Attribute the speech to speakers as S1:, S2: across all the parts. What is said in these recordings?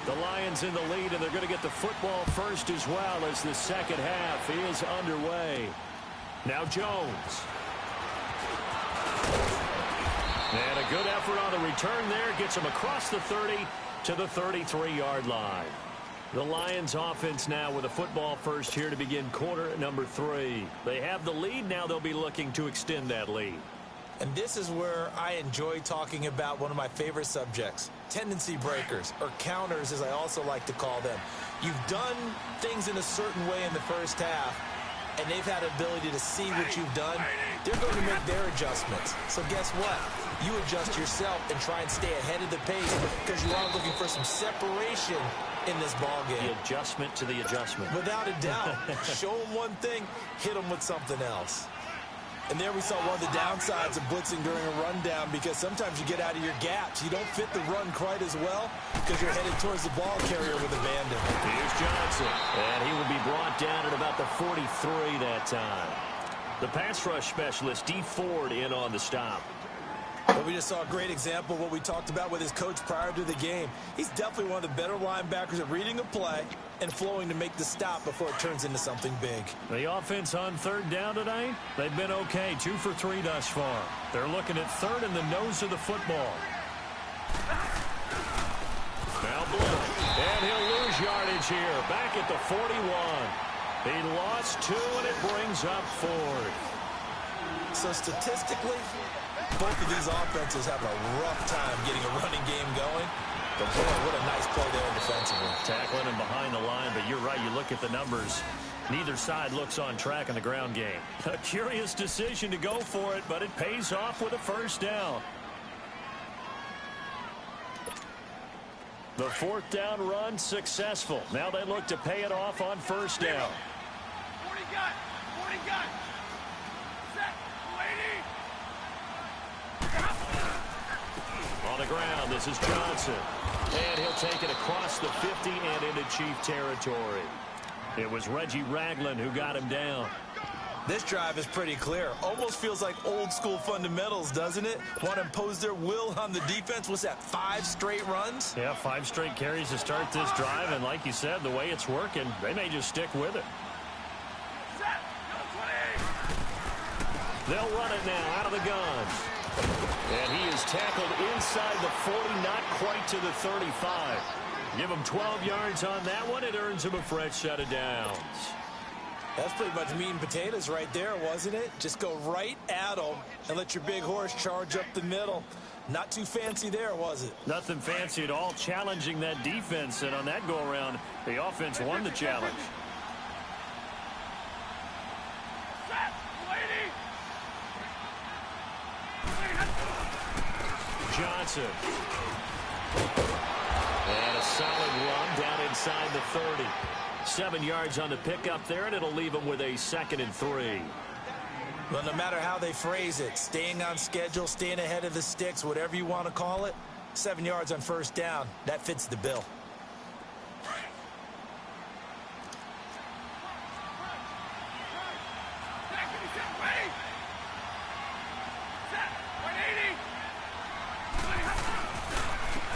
S1: The Lions in the lead, and they're going to get the football first as well as the second half is underway. Now Jones. And a good effort on the return there. Gets him across the 30 to the 33-yard line. The Lions offense now with a football first here to begin quarter number 3. They have the lead. Now they'll be looking to extend that lead.
S2: And this is where I enjoy talking about one of my favorite subjects, tendency breakers, or counters as I also like to call them. You've done things in a certain way in the first half, and they've had the ability to see what you've done. They're going to make their adjustments. So guess what? You adjust yourself and try and stay ahead of the pace because you are looking for some separation in this ball game.
S1: The adjustment to the adjustment.
S2: Without a doubt. Show them one thing, hit them with something else. And there we saw one of the downsides of blitzing during a rundown because sometimes you get out of your gaps. You don't fit the run quite as well because you're headed towards the ball carrier with abandon.
S1: Here's Johnson. And he will be brought down at about the 43 that time. The pass rush specialist, D. Ford, in on the stop.
S2: But we just saw a great example of what we talked about with his coach prior to the game. He's definitely one of the better linebackers at reading a play and flowing to make the stop before it turns into something big.
S1: The offense on third down tonight, they've been okay, 2 for 3 thus far. They're looking at third in the nose of the football. Now Blunt, and he'll lose yardage here, back at the 41. He lost 2, and it brings up 4th.
S2: So statistically, both of these offenses have a rough time getting a running game going. But boy, what a nice play there defensively.
S1: Tackling him behind the line, but you're right, you look at the numbers. Neither side looks on track in the ground game. A curious decision to go for it, but it pays off with a first down. The 4th down run successful. Now they look to pay it off on first down.
S3: 40 gun! 40 gun! Set! Lady!
S1: On the ground, this is Johnson. And he'll take it across the 50 and into Chief territory. It was Reggie Ragland who got him down.
S2: This drive is pretty clear. Almost feels like old school fundamentals, doesn't it? Want to impose their will on the defense. What's that, 5 straight runs?
S1: Yeah, 5 straight carries to start this drive. And like you said, the way it's working, they may just stick with it.
S3: Set! Go 20!
S1: They'll run it now out of the gun. And he is tackled inside the 40, not quite to the 35. Give him 12 yards on that one. It earns him a fresh set of downs.
S2: That's pretty much meat and potatoes right there, wasn't it? Just go right at them and let your big horse charge up the middle. Not too fancy there, was it?
S1: Nothing fancy at all, challenging that defense. And on that go-around, the offense won the challenge.
S3: Set! Lady!
S1: Johnson. And a solid run down inside the 30. 7 yards on the pickup there, and it'll leave him with a 2nd and 3.
S2: Well, no matter how they phrase it, staying on schedule, staying ahead of the sticks, whatever you want to call it, 7 yards on first down, that fits the bill.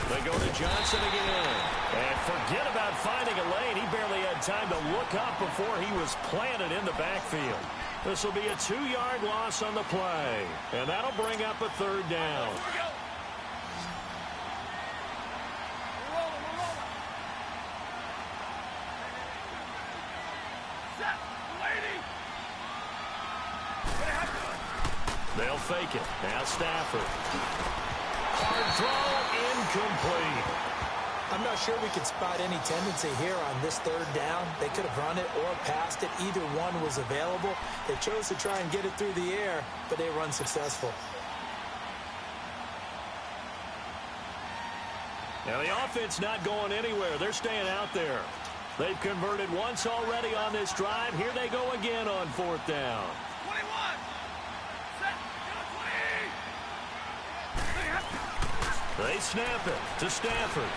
S1: They go to Johnson again. And forget about finding a lane. He barely had time to look up before he was planted in the backfield. This will be a 2-yard loss on the play. And that'll bring up a 3rd down. They'll fake it. Now Stafford. Hard throw, incomplete.
S2: I'm not sure we could spot any tendency here on this 3rd down. They could have run it or passed it. Either one was available. They chose to try and get it through the air, but they run successful.
S1: Now the offense not going anywhere. They're staying out there. They've converted once already on this drive. Here they go again on 4th down.
S3: 21! Set! Go 20!
S1: They snap it to Stafford.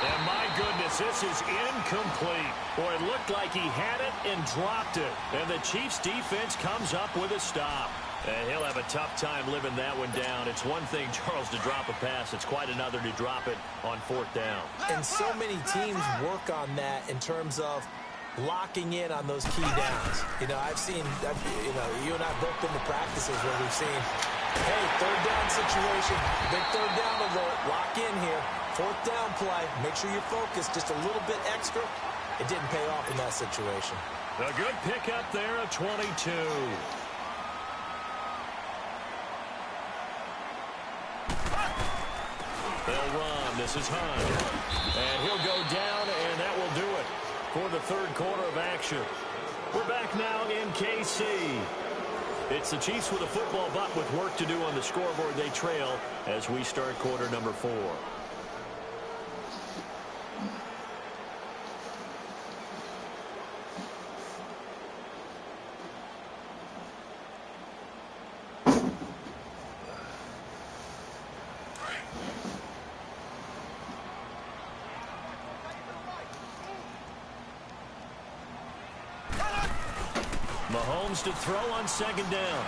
S1: And my goodness, this is incomplete. Boy, it looked like he had it and dropped it. And the Chiefs defense comes up with a stop. And he'll have a tough time living that one down. It's one thing, Charles, to drop a pass. It's quite another to drop it on 4th down.
S2: And so many teams work on that in terms of locking in on those key downs. I've seen, you and I both been to practices where we've seen, hey, 3rd down situation, big 3rd down alert, lock in here, 4th down play, make sure you're focused just a little bit extra. It didn't pay off in that situation.
S1: A good pickup there of 22. They'll run. This is Hunt. And he'll go down, and that will do it for the 3rd quarter of action. We're back now in KC. It's the Chiefs with a football, but with work to do on the scoreboard. They trail as we start quarter number 4. Mahomes to throw on 2nd down.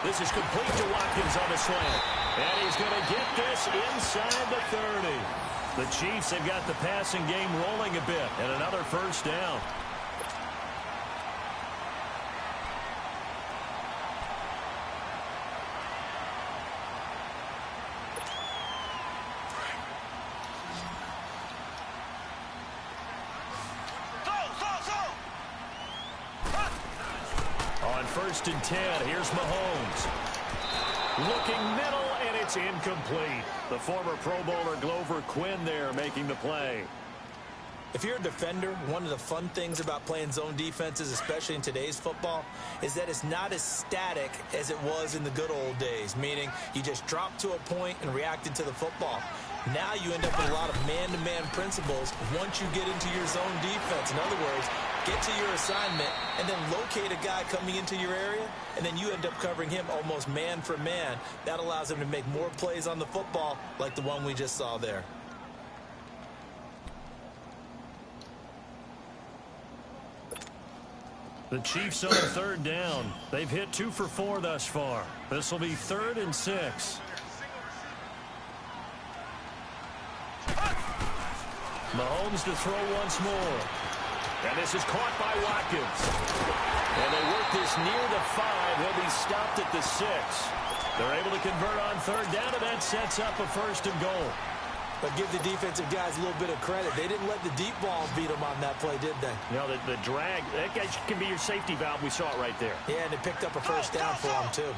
S1: This is complete to Watkins on the slant. And he's going to get this inside the 30. The Chiefs have got the passing game rolling a bit. And another 1st down. On 1st and 10, here's Mahomes. Looking middle, and it's incomplete. The former Pro Bowler Glover Quinn there making the play.
S2: If you're a defender, one of the fun things about playing zone defenses, especially in today's football, is that it's not as static as it was in the good old days, meaning you just dropped to a point and reacted to the football. Now you end up with a lot of man-to-man principles once you get into your zone defense. In other words, get to your assignment and then locate a guy coming into your area, and then you end up covering him almost man for man. That allows him to make more plays on the football like the one we just saw there.
S1: The Chiefs on 3rd down. They've hit 2 for 4 thus far. This will be 3rd and 6. Mahomes to throw once more. And this is caught by Watkins. And they work this near the 5. He'll be stopped at the 6. They're able to convert on 3rd down, and that sets up a 1st and goal.
S2: But give the defensive guys a little bit of credit. They didn't let the deep ball beat them on that play, did they?
S1: No, the drag, that can be your safety valve. We saw it right there.
S2: Yeah, and they picked up a 1st down for them, too.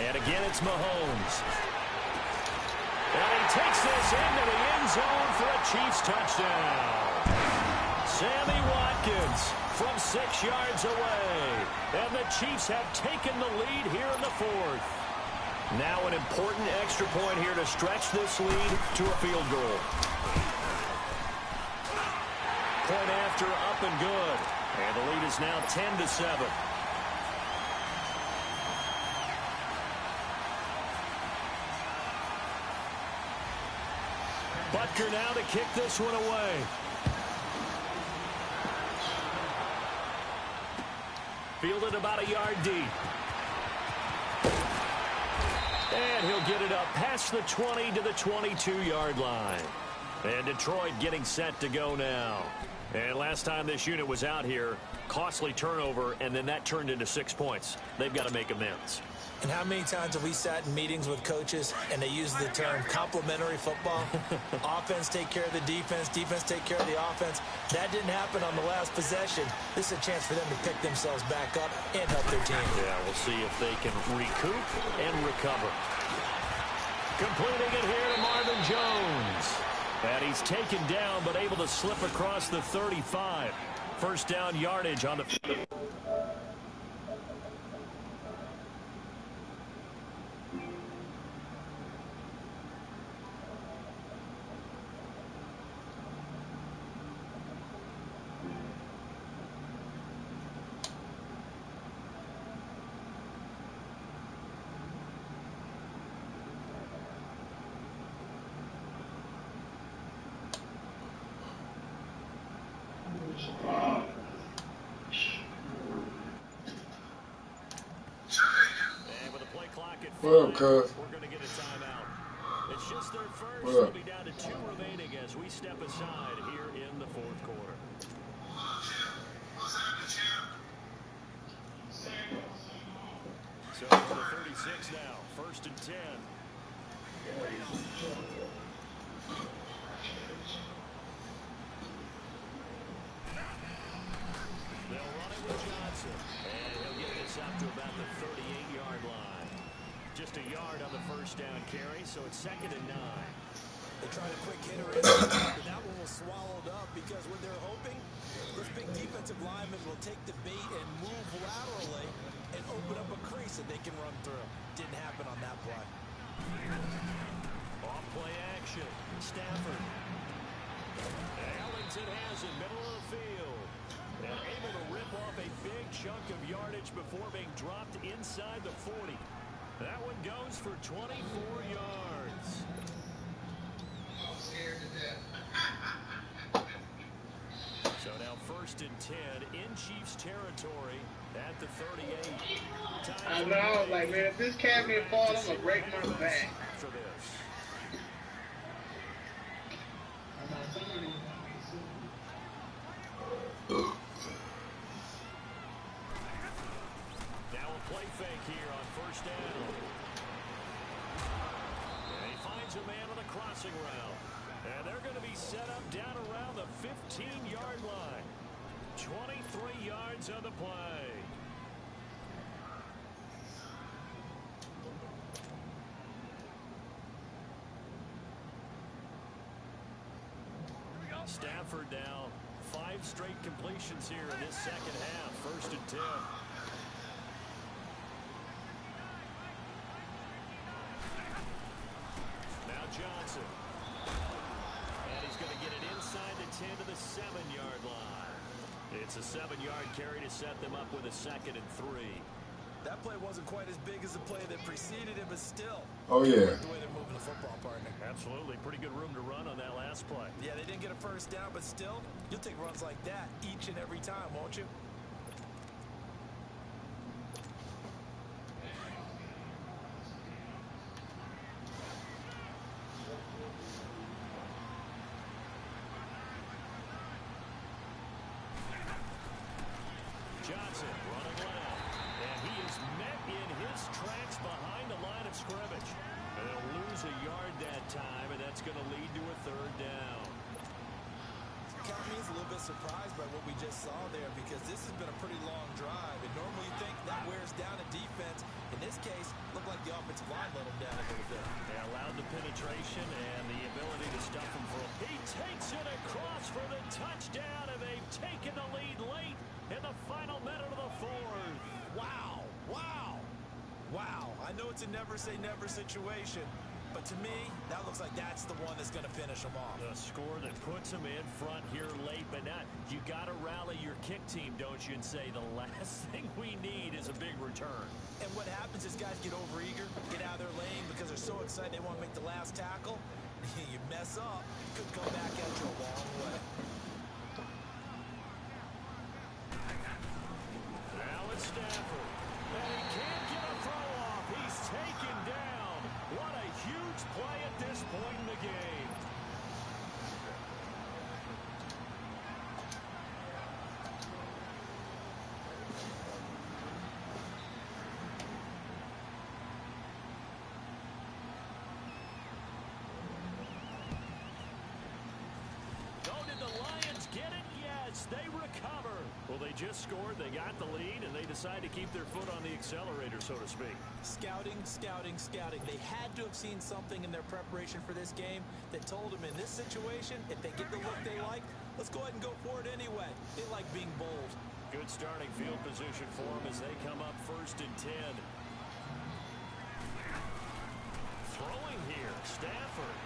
S1: And again, it's Mahomes. And he takes this into the end zone for a Chiefs touchdown. Sammy Watkins from 6 yards away. And the Chiefs have taken the lead here in the 4th. Now an important extra point here to stretch this lead to a field goal. Point after, up and good. And the lead is now 10-7. Butker now to kick this one away. Fielded about a yard deep. And he'll get it up past the 20 to the 22-yard line. And Detroit getting set to go now. And last time this unit was out here, costly turnover, and then that turned into 6 points. They've got to make amends.
S2: And how many times have we sat in meetings with coaches and they use the term complementary football? Offense take care of the defense, defense take care of the offense. That didn't happen on the last possession. This is a chance for them to pick themselves back up and help their team.
S1: Yeah, we'll see if they can recoup and recover. Completing it here to Marvin Jones. And he's taken down but able to slip across the 35. 1st down yardage on the field. And with a play clock at 5,
S4: What up, cuz?
S1: we're going to get a timeout. It's just their first.
S4: What
S1: They'll
S4: up?
S1: be down to 2 remaining as we step aside here in the fourth quarter. So from the 36 now, 1st and 10. They'll run it with Johnson. And he'll get this out to about the 38-yard line. Just a yard on the first down carry, so it's 2nd and 9.
S2: They tried a quick hitter in, but that one was swallowed up because what they're hoping, this big defensive lineman will take the bait and move laterally and open up a crease that they can run through. Didn't happen on that play.
S1: Off play action. Stafford. Ellington has it, middle of the field. And able to rip off a big chunk of yardage before being dropped inside the 40. That one goes for 24 yards. So now 1st and 10 in Chiefs territory at the 38.
S5: I know, like, man, if this cabinet falls, I'm going to break my back.
S1: After this. Now a play fake here on 1st down. And he finds a man on the crossing route. And they're going to be set up down around the 15-yard line. 23 yards on the play. Stafford now 5 straight completions here in this second half. 1st and 10. Now Johnson. And he's going to get it inside the 10 to the 7-yard line. It's a 7-yard carry to set them up with a 2nd and 3.
S2: That play wasn't quite as big as the play that preceded it, but still.
S4: Oh, yeah.
S2: The way they're moving the football, partner.
S1: Absolutely. Pretty good room to run on that last play.
S2: Yeah, they didn't get a first down, but still, you'll take runs like that each and every time, won't you?
S1: Johnson running left. And he is met in his tracks behind the line of scrimmage. And they'll lose a yard that time, and that's going to lead to a 3rd down.
S2: Count me as a little bit surprised by what we just saw there because this has been a pretty long drive. And normally you think that wears down a defense. In this case, looked like the offensive line let them down a little bit.
S1: They allowed the penetration and the ability to stuff him for a... He takes it across for the touchdown, and they've taken the lead late in the final minute of the 4th.
S2: Wow. Wow. Wow. I know it's a never say never situation, but to me, that looks like that's the one that's going to finish them off.
S1: The score that puts them in front here late, but not. You got to rally your kick team, don't you, and say the last thing we need is a big return.
S2: And what happens is guys get overeager, get out of their lane because they're so excited they want to make the last tackle. You mess up, could come back at you a long way.
S1: Now it's Stafford. And he can't get a throw off. He's taken down. What a huge play at this point in the game. Oh, did the Lions get it? Yes, they recover. Well, they just scored, they got the lead, and they decide to keep their foot on the accelerator, so to speak.
S2: Scouting, scouting, scouting. They had to have seen something in their preparation for this game that told them in this situation, if they get the look they like, let's go ahead and go for it anyway. They like being bold.
S1: Good starting field position for them as they come up 1st and 10. Throwing here, Stafford.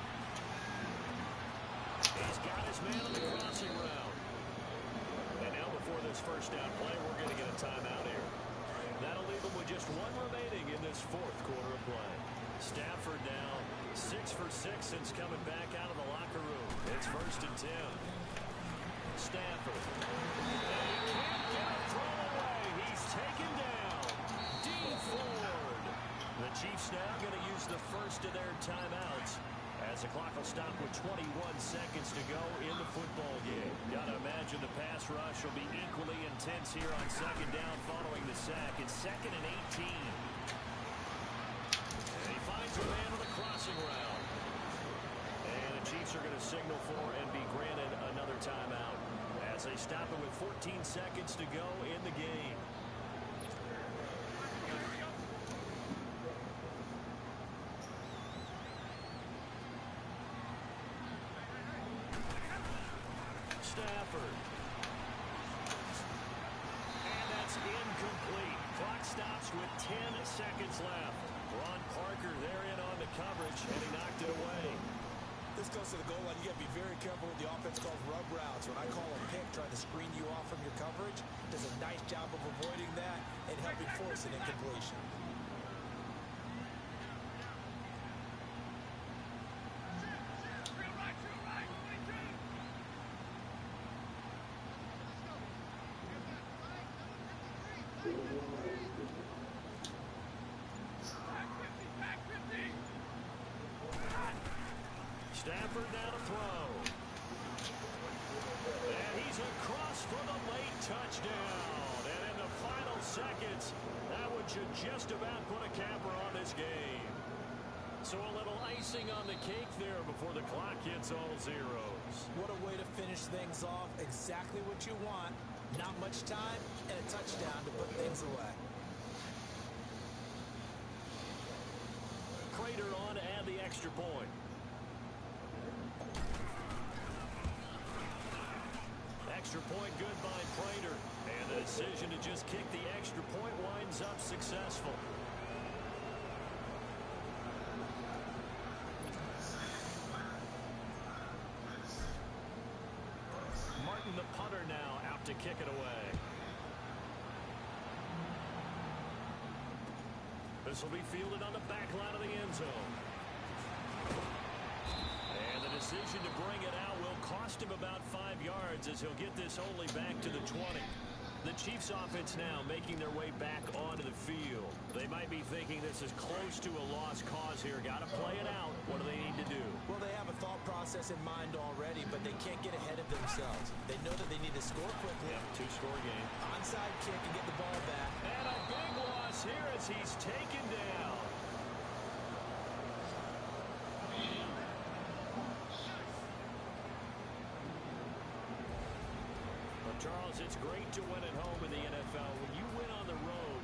S1: He's got his man on the crossing route. And now before this first down play, we're going to get a timeout here. That'll leave them with just 1 remaining in this 4th quarter of play. Stafford now 6 for 6 since coming back out of the locker room. It's 1st and 10. Stafford. And he can't get a throw away. He's taken down. Dean Ford. The Chiefs now going to use the first of their timeouts as the clock will stop with 21 seconds to go in the football game. Got to imagine the pass rush will be equally intense here on second down following the sack. It's 2nd and 18. And he finds a man with a crossing route. And the Chiefs are going to signal for and be granted another timeout as they stop it with 14 seconds to go in the game. Stafford. And that's incomplete. Clock stops with 10 seconds left. Ron Parker there in on the coverage, and he knocked it away.
S2: This goes to the goal line. You got to be very careful with the offense calls rub routes. When I call a pick, trying to screen you off from your coverage, does a nice job of avoiding that and helping force an incompletion.
S1: Stafford now to throw. And he's across for the late touchdown. And in the final seconds, that one should just about put a capper on this game. So a little icing on the cake there before the clock hits all zeros.
S2: What a way to finish things off. Exactly what you want. Not much time and a touchdown to put things away.
S1: Prater on to add the extra point. Extra point good by Prater. And the decision to just kick the extra point winds up successful. Martin, the punter, now out to kick it away. This will be fielded on the back line of the end zone. And the decision to bring it out will cost him about 5 yards as he'll get this only back to the 20. The Chiefs offense now making their way back onto the field. They might be thinking this is close to a lost cause here. Got to play it out. What do they need to do?
S2: Well, they have a thought process in mind already, but they can't get ahead of themselves. They know that they need to score quickly.
S1: Yep, two-score game.
S2: Onside kick and get the ball back.
S1: And a big loss here as he's taken down. Charles, it's great to win at home in the NFL. When you win on the road,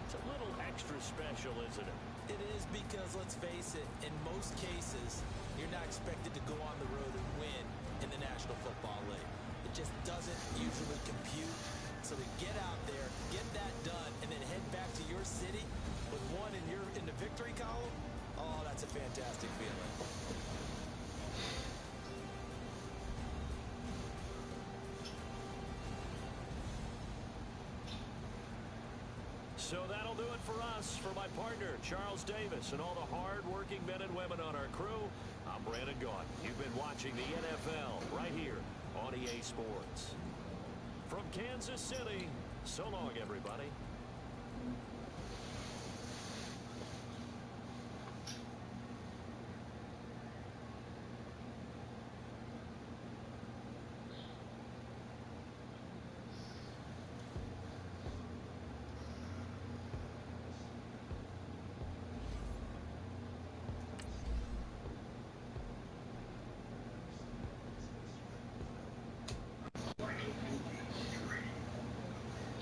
S1: it's a little extra special, isn't it?
S2: It is because, let's face it, in most cases, you're not expected to go on the road and win in the National Football League. It just doesn't usually compute. So to get out there, get that done, and then head back to your city with one in the victory column, oh, that's a fantastic feeling.
S1: So that'll do it for us. For my partner, Charles Davis, and all the hard-working men and women on our crew, I'm Brandon Gaudin. You've been watching the NFL right here on EA Sports. From Kansas City, so long, everybody.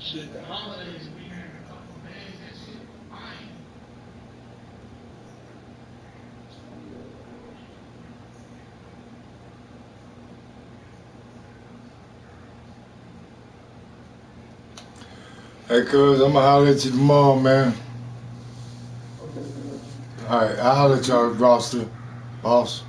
S5: Shit, the holidays will be here in a couple of days. That shit fine.
S4: Hey, cuz, I'm gonna holler at you tomorrow, man. Alright, I'll holler at y'all, roster, boss.